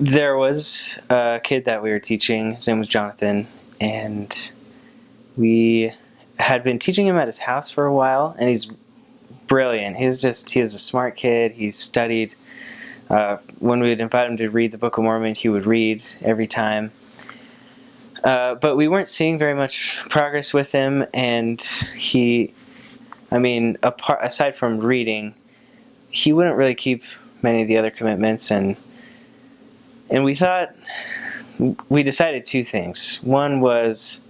there was a kid that we were teaching. His name was Jonathan, and we had been teaching him at his house for a while, and he's brilliant. He was a smart kid. He studied. When we would invite him to read the Book of Mormon, he would read every time. But we weren't seeing very much progress with him, and aside from reading, he wouldn't really keep many of the other commitments, and we decided two things. One was,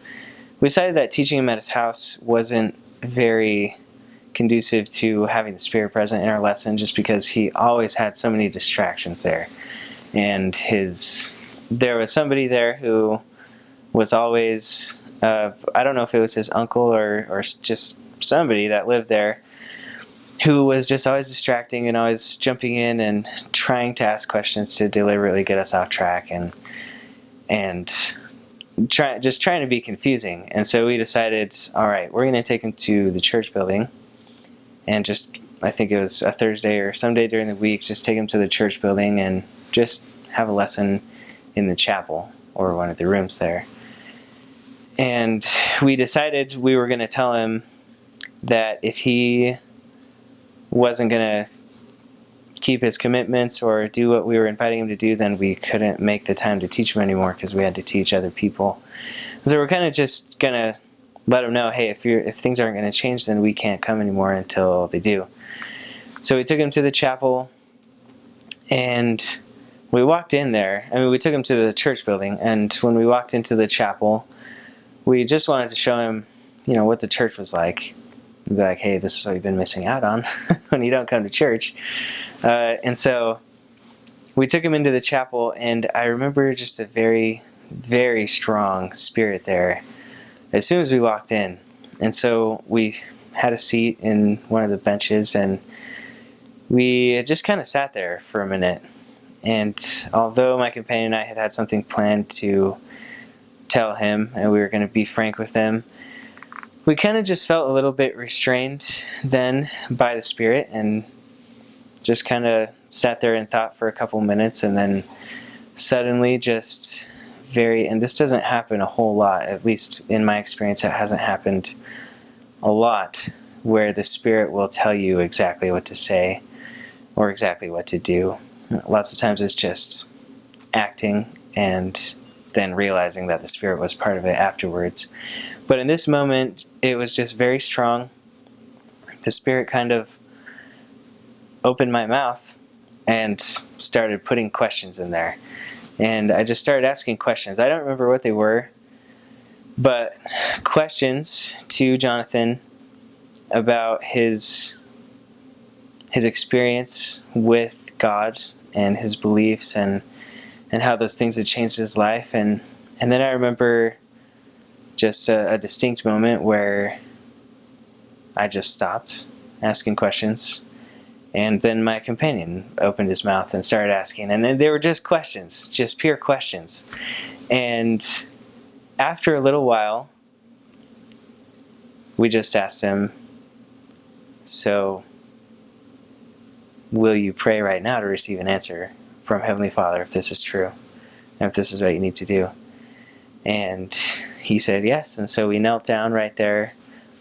we decided that teaching him at his house wasn't very conducive to having the Spirit present in our lesson, just because he always had so many distractions there. And there was somebody there who was always, I don't know if it was his uncle or just somebody that lived there, who was just always distracting and always jumping in and trying to ask questions to deliberately get us off track and trying to be confusing. And so we decided, all right, we're going to take him to the church building, and I think it was a Thursday or some day during the week, just take him to the church building and just have a lesson in the chapel or one of the rooms there. And we decided we were going to tell him that if he wasn't going to keep his commitments or do what we were inviting him to do, then we couldn't make the time to teach him anymore, because we had to teach other people. So we're kind of just going to let him know, hey, if things aren't going to change, then we can't come anymore until they do. So we took him to the chapel, and we walked in there. We took him to the church building, and when we walked into the chapel, we just wanted to show him, what the church was like. Be like, hey, this is what you've been missing out on when you don't come to church. And so we took him into the chapel, and I remember just a very, very strong spirit there as soon as we walked in. And so we had a seat in one of the benches, and we just kind of sat there for a minute. And although my companion and I had something planned to tell him, and we were going to be frank with him, we kind of just felt a little bit restrained then by the Spirit, and just kind of sat there and thought for a couple minutes, and then suddenly and this doesn't happen a whole lot, at least in my experience, it hasn't happened a lot, where the Spirit will tell you exactly what to say or exactly what to do. Lots of times it's just acting and then realizing that the Spirit was part of it afterwards. But in this moment, it was just very strong. The Spirit kind of opened my mouth and started putting questions in there. And I just started asking questions. I don't remember what they were, but questions to Jonathan about his experience with God and his beliefs and how those things had changed his life. And then I remember just a distinct moment where I just stopped asking questions, and then my companion opened his mouth and started asking, and then they were just questions, just pure questions. And after a little while, we just asked him, so will you pray right now to receive an answer from Heavenly Father if this is true, and if this is what you need to do? And he said yes, and so we knelt down right there.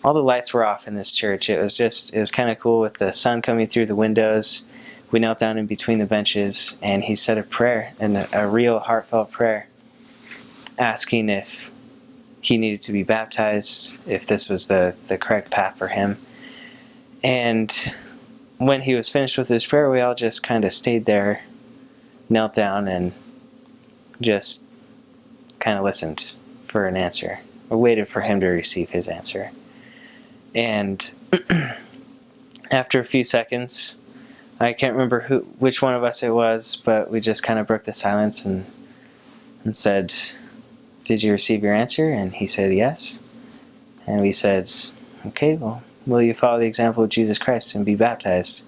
All the lights were off in this church. It was kind of cool with the sun coming through the windows. We knelt down in between the benches, and he said a prayer, and a real heartfelt prayer, asking if he needed to be baptized, if this was the correct path for him. And when he was finished with his prayer, we all just kind of stayed there, knelt down, and just kind of listened for an answer. I waited for him to receive his answer. And after a few seconds, I can't remember which one of us it was, but we just kind of broke the silence and said, did you receive your answer? And he said yes. And we said, okay, well, will you follow the example of Jesus Christ and be baptized?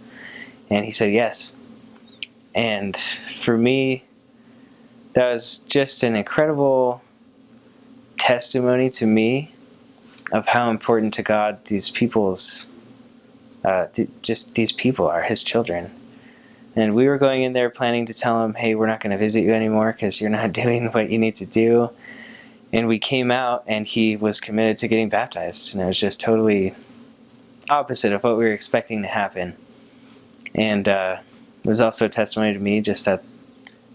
And he said yes. And for me, that was just an incredible testimony to me of how important to God these people are, his children. And we were going in there planning to tell him, hey, we're not going to visit you anymore because you're not doing what you need to do. And we came out, and he was committed to getting baptized. And it was just totally opposite of what we were expecting to happen. And it was also a testimony to me just that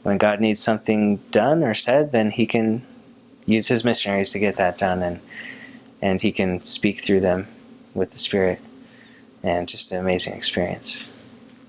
when God needs something done or said, then he can use his missionaries to get that done, and he can speak through them with the Spirit. And just an amazing experience.